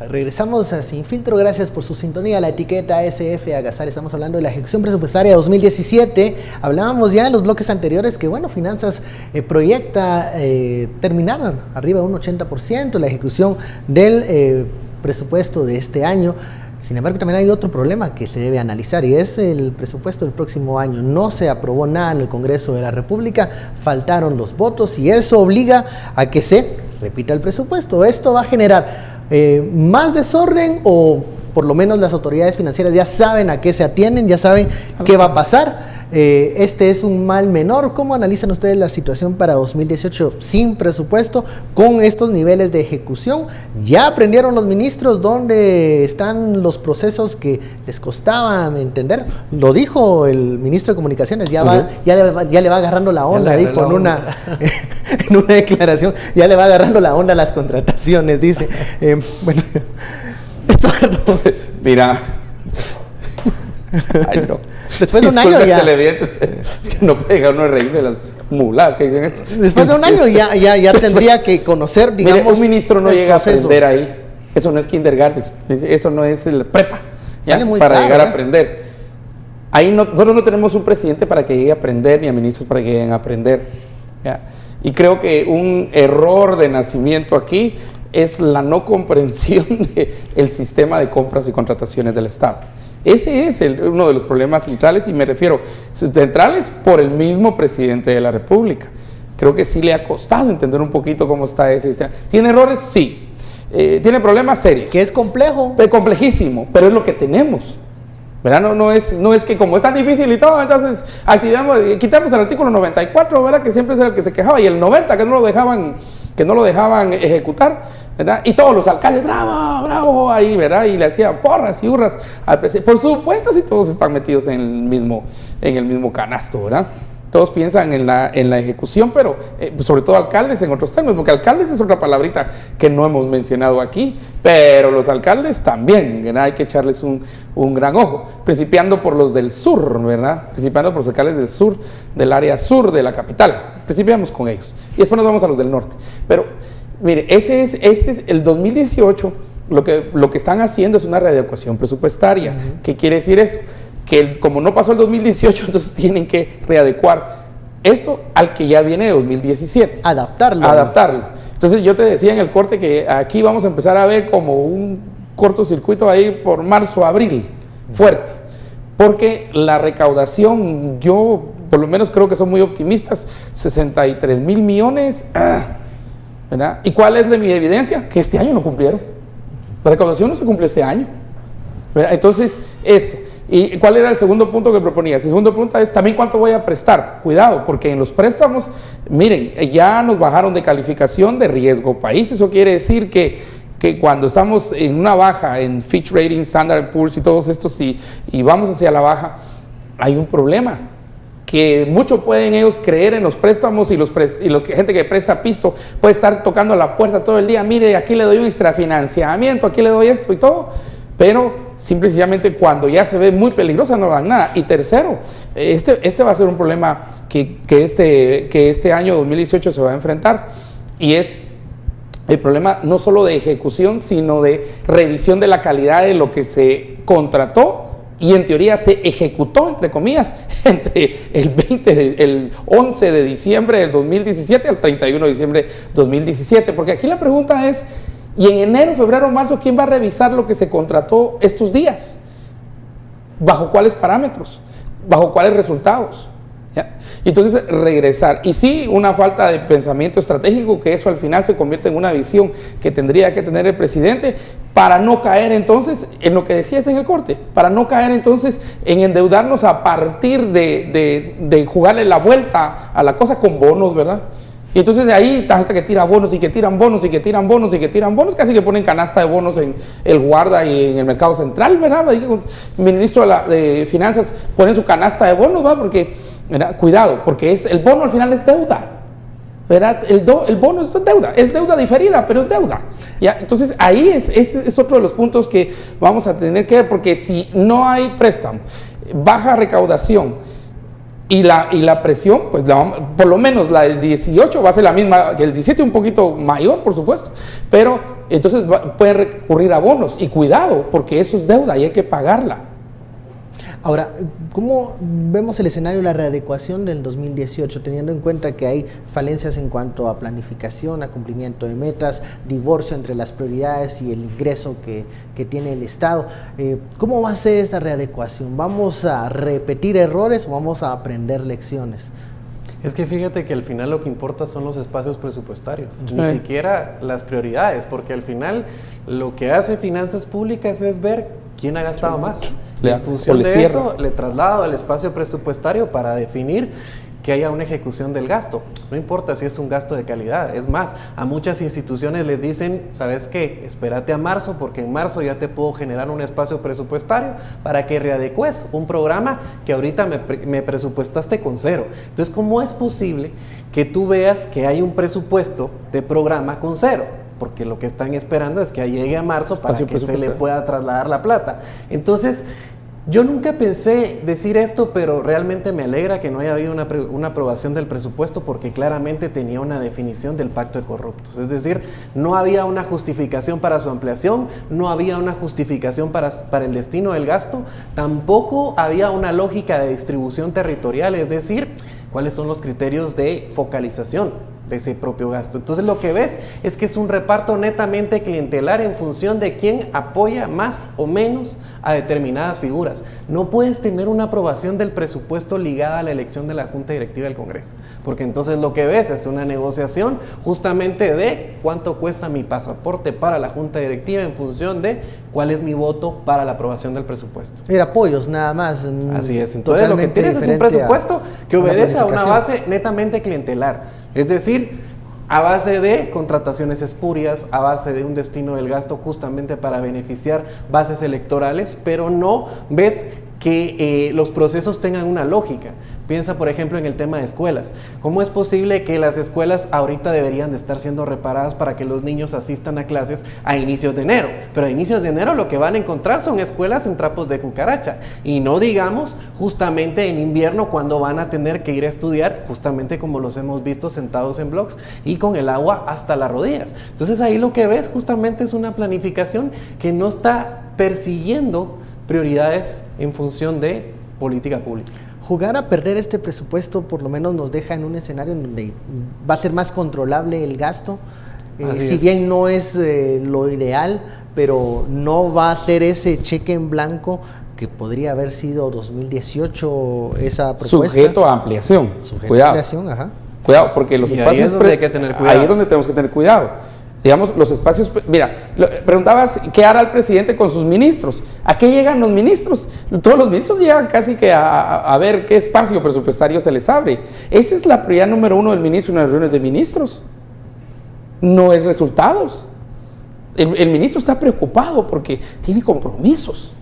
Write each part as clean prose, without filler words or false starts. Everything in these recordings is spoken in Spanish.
Regresamos a Sin Filtro, gracias por su sintonía. La etiqueta SF Agazar, estamos hablando de la ejecución presupuestaria 2017. Hablábamos ya en los bloques anteriores que, bueno, Finanzas proyecta terminar arriba de un 80% la ejecución del presupuesto de este año. Sin embargo, también hay otro problema que se debe analizar y es el presupuesto del próximo año. No se aprobó nada en el Congreso de la República, faltaron los votos y eso obliga a que se repita el presupuesto. Esto va a generar más desorden, o por lo menos las autoridades financieras ya saben a qué se atienden, ya saben qué va a pasar. Este es un mal menor. ¿Cómo analizan ustedes la situación para 2018 sin presupuesto, con estos niveles de ejecución? ¿Ya aprendieron los ministros dónde están los procesos que les costaban entender? Lo dijo el ministro de Comunicaciones, ya le va agarrando la onda, dijo en una declaración, ya le va agarrando la onda a las contrataciones, dice. Bueno, esto mira. Ay, no. Después de un año ya. No puede llegar uno a reírse de las mulas que dicen esto. Después de un año ya tendría que conocer, digamos. Mire, un ministro no llega a aprender ahí. Eso no es kindergarten. Eso no es el prepa. Sale muy para caro, llegar a aprender. Ahí nosotros no tenemos un presidente para que llegue a aprender, ni a ministros para que lleguen a aprender. ¿Ya? Y creo que un error de nacimiento aquí es la no comprensión del sistema de compras y contrataciones del Estado. Ese es uno de los problemas centrales, y me refiero centrales por el mismo presidente de la República. Creo que sí le ha costado entender un poquito cómo está ese sistema. ¿Tiene errores? Sí. ¿Tiene problemas? Serios. Que es complejo. Es complejísimo, pero es lo que tenemos. ¿Verdad? No es que como es tan difícil y todo, entonces quitamos el artículo 94, ¿verdad? Que siempre es el que se quejaba, y el 90 que no lo dejaban ejecutar, ¿verdad? Y todos los alcaldes, bravo, bravo, ahí, ¿verdad? Y le hacían porras y hurras al presidente. Por supuesto, si todos están metidos en el mismo canasto, ¿verdad? Todos piensan en la ejecución, pero sobre todo alcaldes en otros términos, porque alcaldes es otra palabrita que no hemos mencionado aquí, pero los alcaldes también, ¿verdad? Hay que echarles un gran ojo, principiando por los del sur, ¿verdad? Principiando por los alcaldes del sur, del área sur de la capital. Principiamos con ellos y después nos vamos a los del norte. Pero mire, ese es el 2018, lo que están haciendo es una readecuación presupuestaria. ¿Qué quiere decir eso? Que como no pasó el 2018, entonces tienen que readecuar esto al que ya viene de 2017. Adaptarlo. Entonces yo te decía en el corte que aquí vamos a empezar a ver como un cortocircuito ahí por marzo, abril, fuerte. Porque la recaudación, yo por lo menos creo que son muy optimistas, 63 mil millones, ¿verdad? ¿Y cuál es mi evidencia? Que este año no cumplieron. La recaudación no se cumplió este año, ¿verdad? Entonces, esto. ¿Y cuál era el segundo punto que proponía? El segundo punto es también cuánto voy a prestar. Cuidado, porque en los préstamos, miren, ya nos bajaron de calificación de riesgo país. Eso quiere decir que cuando estamos en una baja en Fitch Ratings, Standard & Poor's y todos estos, y vamos hacia la baja, hay un problema. Que mucho pueden ellos creer en los préstamos, y gente que presta pisto puede estar tocando la puerta todo el día. Mire, aquí le doy un extrafinanciamiento, aquí le doy esto y todo. Pero simplemente cuando ya se ve muy peligrosa no dan nada. Y tercero, este va a ser un problema que este año 2018 se va a enfrentar, y es el problema no solo de ejecución, sino de revisión de la calidad de lo que se contrató y en teoría se ejecutó, entre comillas, entre el 11 de diciembre del 2017 al 31 de diciembre de 2017. Porque aquí la pregunta es, y en enero, febrero, marzo, ¿quién va a revisar lo que se contrató estos días? ¿Bajo cuáles parámetros? ¿Bajo cuáles resultados? ¿Ya? Y entonces regresar. Y sí, una falta de pensamiento estratégico, que eso al final se convierte en una visión que tendría que tener el presidente, para no caer entonces en lo que decías en el corte, para no caer entonces en endeudarnos a partir de jugarle la vuelta a la cosa con bonos, ¿verdad? Y entonces de ahí hasta que tira bonos y que tiran bonos y que tiran bonos y que tiran bonos, casi que ponen canasta de bonos en el Guarda y en el Mercado Central, ¿verdad? Ahí el ministro de Finanzas pone su canasta de bonos, ¿verdad? Porque, ¿verdad? Cuidado, porque el bono al final es deuda, ¿verdad? El bono es deuda diferida, pero es deuda. ¿Ya? Entonces ahí es otro de los puntos que vamos a tener que ver, porque si no hay préstamo, baja recaudación, Y la presión, pues por lo menos la del 18 va a ser la misma que el 17, un poquito mayor, por supuesto, pero entonces pueden recurrir a bonos, y cuidado, porque eso es deuda y hay que pagarla. Ahora, ¿cómo vemos el escenario de la readecuación del 2018, teniendo en cuenta que hay falencias en cuanto a planificación, a cumplimiento de metas, divorcio entre las prioridades y el ingreso que tiene el Estado? ¿Cómo va a ser esta readecuación? ¿Vamos a repetir errores o vamos a aprender lecciones? Es que fíjate que al final lo que importa son los espacios presupuestarios, ni siquiera las prioridades, porque al final lo que hace finanzas públicas es ver quién ha gastado más. Y en función de eso, le traslado al espacio presupuestario para definir que haya una ejecución del gasto. No importa si es un gasto de calidad. Es más, a muchas instituciones les dicen, ¿sabes qué? Espérate a marzo, porque en marzo ya te puedo generar un espacio presupuestario para que readecues un programa que ahorita me presupuestaste con 0. Entonces, ¿cómo es posible que tú veas que hay un presupuesto de programa con 0? Porque lo que están esperando es que llegue a marzo para que se le pueda trasladar la plata. Entonces, yo nunca pensé decir esto, pero realmente me alegra que no haya habido una aprobación del presupuesto, porque claramente tenía una definición del pacto de corruptos. Es decir, no había una justificación para su ampliación, no había una justificación para el destino del gasto, tampoco había una lógica de distribución territorial, es decir, cuáles son los criterios de focalización de ese propio gasto. Entonces lo que ves es que es un reparto netamente clientelar en función de quién apoya más o menos a determinadas figuras. No puedes tener una aprobación del presupuesto ligada a la elección de la Junta Directiva del Congreso, porque entonces lo que ves es una negociación justamente de cuánto cuesta mi pasaporte para la Junta Directiva en función de cuál es mi voto para la aprobación del presupuesto. Era apoyos nada más. Así es. Entonces lo que tienes es un presupuesto que obedece a una base netamente clientelar. Es decir, a base de contrataciones espurias, a base de un destino del gasto justamente para beneficiar bases electorales, pero no ves que los procesos tengan una lógica. Piensa, por ejemplo, en el tema de escuelas. ¿Cómo es posible que las escuelas ahorita deberían de estar siendo reparadas para que los niños asistan a clases a inicios de enero? Pero a inicios de enero lo que van a encontrar son escuelas en trapos de cucaracha. Y no digamos justamente en invierno, cuando van a tener que ir a estudiar, justamente como los hemos visto sentados en blogs y con el agua hasta las rodillas. Entonces ahí lo que ves justamente es una planificación que no está persiguiendo prioridades en función de política pública. Jugar a perder este presupuesto por lo menos nos deja en un escenario en donde va a ser más controlable el gasto, si bien no es lo ideal, pero no va a ser ese cheque en blanco que podría haber sido 2018 esa propuesta. Sujeto a ampliación. Cuidado. Ampliación, ajá. Cuidado, porque los espacios... Ahí es donde hay que tener cuidado. Ahí es donde tenemos que tener cuidado. Digamos, los espacios... Mira, preguntabas qué hará el presidente con sus ministros. ¿A qué llegan los ministros? Todos los ministros llegan casi que a ver qué espacio presupuestario se les abre. Esa es la prioridad número 1 del ministro en las reuniones de ministros. No es resultados. El ministro está preocupado porque tiene compromisos.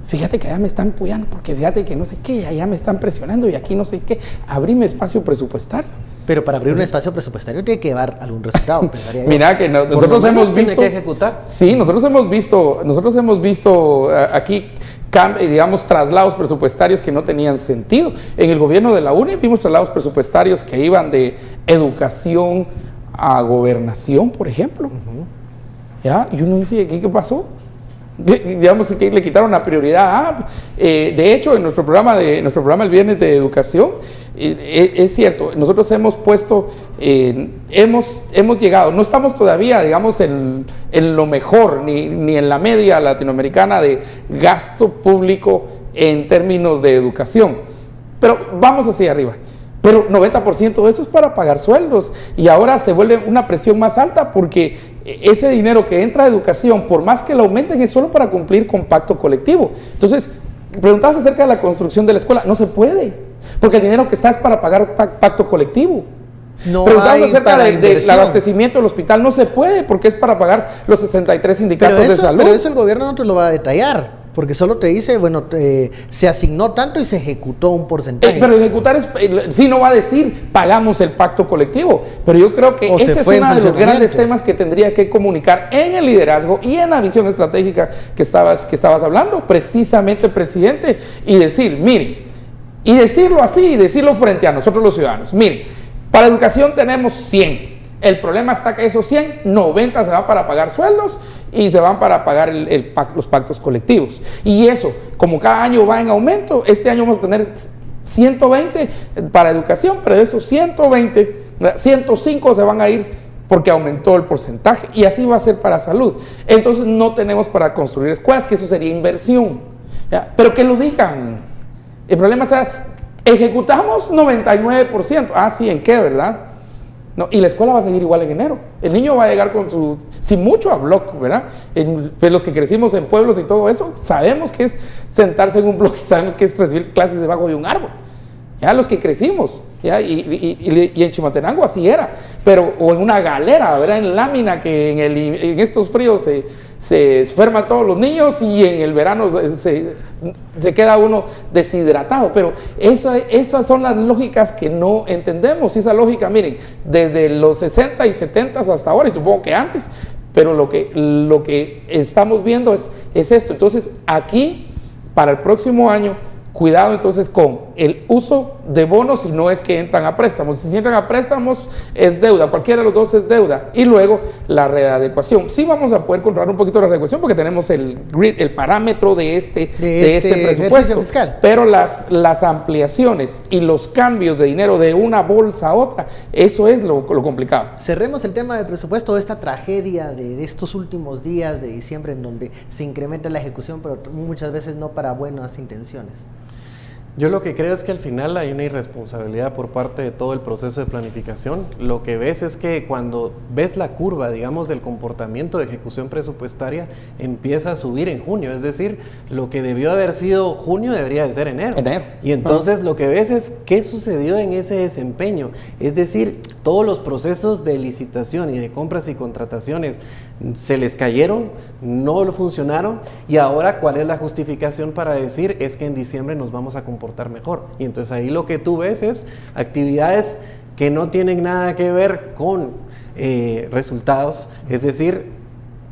Fíjate que allá me están apoyando porque fíjate que no sé qué, allá me están presionando y aquí no sé qué. Abrime espacio presupuestario. Pero para abrir un espacio presupuestario tiene que dar algún resultado. Mira que nosotros hemos visto... Tiene que ejecutar. Sí, nosotros hemos visto aquí, digamos, traslados presupuestarios que no tenían sentido. En el gobierno de la UNE vimos traslados presupuestarios que iban de educación a gobernación, por ejemplo. ¿Ya? Y uno dice, ¿qué pasó? Digamos que le quitaron la prioridad. De hecho, en nuestro programa el viernes de educación, es cierto, nosotros hemos puesto, hemos llegado, no estamos todavía, digamos, en lo mejor, ni en la media latinoamericana de gasto público en términos de educación, pero vamos hacia arriba. Pero 90% de eso es para pagar sueldos y ahora se vuelve una presión más alta porque ese dinero que entra a educación, por más que lo aumenten, es solo para cumplir con pacto colectivo. Entonces, preguntabas acerca de la construcción de la escuela, no se puede, porque el dinero que está es para pagar pacto colectivo. No preguntabas acerca del abastecimiento del hospital, no se puede, porque es para pagar los 63 sindicatos de salud. Pero eso el gobierno no te lo va a detallar. Porque solo te dice, bueno, se asignó tanto y se ejecutó un porcentaje. Pero ejecutar sí no va a decir pagamos el pacto colectivo, pero yo creo que ese es uno de los grandes temas que tendría que comunicar en el liderazgo y en la visión estratégica que estabas hablando, precisamente el presidente, y decir, miren, Y decirlo así, decirlo frente a nosotros los ciudadanos. Miren, para educación tenemos 100. El problema está que esos 100, 90 se van para pagar sueldos y se van para pagar los pactos colectivos. Y eso, como cada año va en aumento, este año vamos a tener 120 para educación, pero de esos 120, 105 se van a ir porque aumentó el porcentaje, y así va a ser para salud. Entonces no tenemos para construir escuelas, que eso sería inversión, ¿ya? Pero que lo digan. El problema está, ejecutamos 99%, sí, ¿en qué, verdad? No, y la escuela va a seguir igual en enero. El niño va a llegar con sin mucho a bloque, ¿verdad? Pues los que crecimos en pueblos y todo eso, sabemos que es sentarse en un bloque, sabemos que es recibir clases debajo de un árbol. Ya los que crecimos, ¿ya? Y en Chimaltenango así era, pero o en una galera, ¿verdad? En lámina, que en estos fríos se enferman todos los niños y en el verano se queda uno deshidratado. Pero esas son las lógicas que no entendemos. Y esa lógica, miren, desde los 60 y 70 hasta ahora, y supongo que antes, pero lo que estamos viendo es esto. Entonces, aquí, para el próximo año, cuidado entonces con el uso de bonos si no es que entran a préstamos. Si entran a préstamos es deuda, cualquiera de los dos es deuda. Y luego la readecuación. Sí vamos a poder controlar un poquito la readecuación porque tenemos el grid, el parámetro de este presupuesto fiscal. Pero las ampliaciones y los cambios de dinero de una bolsa a otra, eso es lo complicado. Cerremos el tema del presupuesto, esta tragedia de estos últimos días de diciembre en donde se incrementa la ejecución, pero muchas veces no para buenas intenciones. Yo lo que creo es que al final hay una irresponsabilidad por parte de todo el proceso de planificación. Lo que ves es que cuando ves la curva, digamos, del comportamiento de ejecución presupuestaria, empieza a subir en junio. Es decir, lo que debió haber sido junio debería de ser enero. Y entonces lo que ves es qué sucedió en ese desempeño. Es decir, todos los procesos de licitación y de compras y contrataciones se les cayeron, no funcionaron, y ahora ¿cuál es la justificación para decir es que en diciembre nos vamos a comportar mejor? Y entonces ahí lo que tú ves es actividades que no tienen nada que ver con resultados, es decir,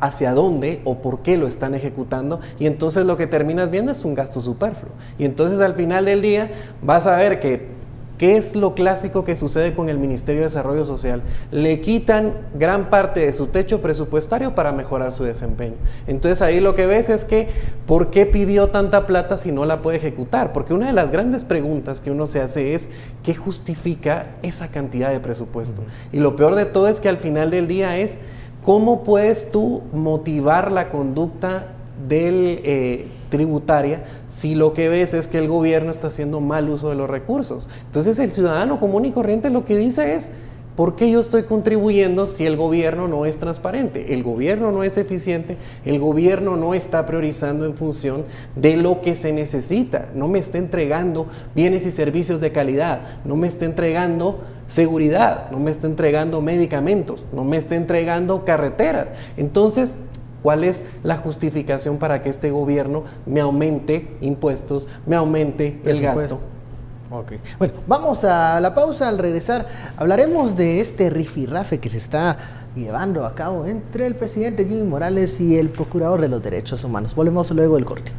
hacia dónde o por qué lo están ejecutando, y entonces lo que terminas viendo es un gasto superfluo. Y entonces al final del día vas a ver que ¿qué es lo clásico que sucede con el Ministerio de Desarrollo Social? Le quitan gran parte de su techo presupuestario para mejorar su desempeño. Entonces ahí lo que ves es que ¿por qué pidió tanta plata si no la puede ejecutar? Porque una de las grandes preguntas que uno se hace es ¿qué justifica esa cantidad de presupuesto? Y lo peor de todo es que al final del día es ¿cómo puedes tú motivar la conducta del tributaria si lo que ves es que el gobierno está haciendo mal uso de los recursos? Entonces el ciudadano común y corriente lo que dice es ¿por qué yo estoy contribuyendo si el gobierno no es transparente? El gobierno no es eficiente, el gobierno no está priorizando en función de lo que se necesita, no me está entregando bienes y servicios de calidad, no me está entregando seguridad, no me está entregando medicamentos, no me está entregando carreteras. Entonces, ¿cuál es la justificación para que este gobierno me aumente impuestos, me aumente el gasto? Okay. Bueno, vamos a la pausa. Al regresar hablaremos de este rifirrafe que se está llevando a cabo entre el presidente Jimmy Morales y el procurador de los derechos humanos. Volvemos luego del corte.